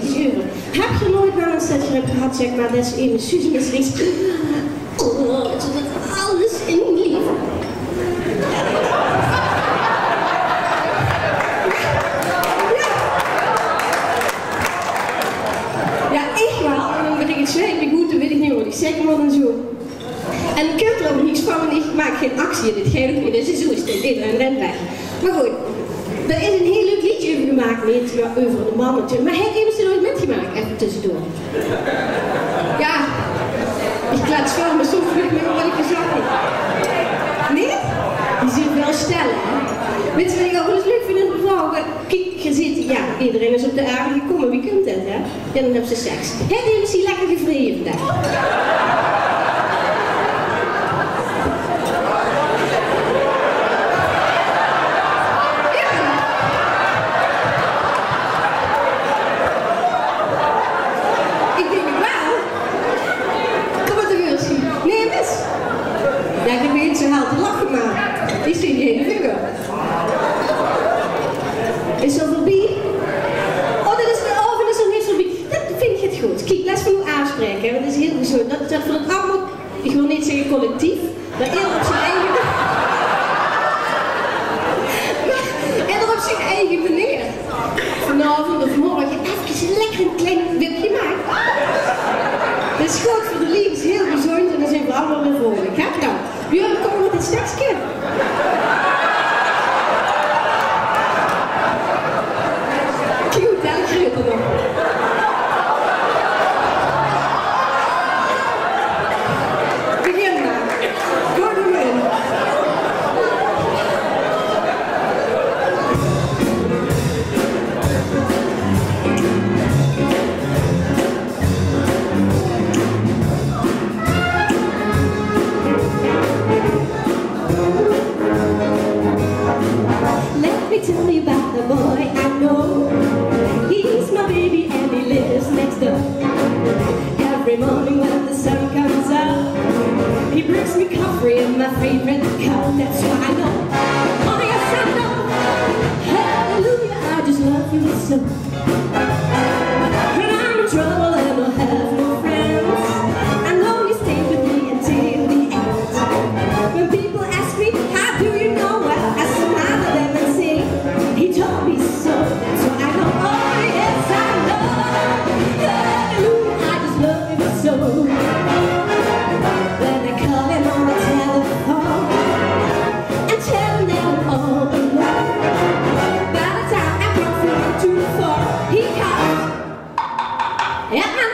liedjes over. Heb je nooit wel eens dat je hebt gehad, zeg maar, dat is in Susan is links. Oh, dat alles in lief. Ja, echt wel. En dan ben ik het schrijven goed, dan weet ik niet wat ik zeg, maar dan zo. En ik heb er ook niets van, want ik maak geen actie in dit geheel. Dus zo is het, iedereen rent weg. Maar goed, er is een heel leuk liedje over gemaakt, niet over de man natuurlijk. Maar hij heeft er nooit metgemaakt, even tussendoor. Ja, ik laat het maar soms weet ik niet wat ik gezegd heb. Nee? Die zit wel stellen, hè? Weet je wat ik ook wel eens leuk vind in de vrouw? Kijk, je zit, ja, iedereen is op de aarde gekomen, wie kunt dat, hè? Ja, dan hebben ze seks. Hé, die is hier lekker gevreden vandaag. Is er voorbij? Oh, dat is nog niet voorbij. Dat vind ik het goed. Kijk, laat me nu aanspreken, want dat is heel gezond. Dat voor het allemaal, ik wil niet zeggen collectief, maar ieder op zijn eigen ieder op zijn eigen manier. Vanavond of morgen even lekker een klein wipje maken. Dat is goed voor de liefde, is heel gezond en dan zijn we allemaal weer vrolijk. Hè? Nou, jullie komen met dit stekje. Tell you about the boy I know. He's my baby and he lives next door. Every morning when the sun comes up, he brings me coffee in my favorite cup. That's why I know. Oh yes I know. Hallelujah, I just love you so. When I'm in trouble and I have no friends, I know you stay with me until the end. When people ask me, how do you know? Well, I smile at them and say, he told me so, that's why I know, oh yes I know. Hallelujah, I just love him so. When I call him on the telephone and tell him that I'm all alone, by the time I come through too far, he comes at my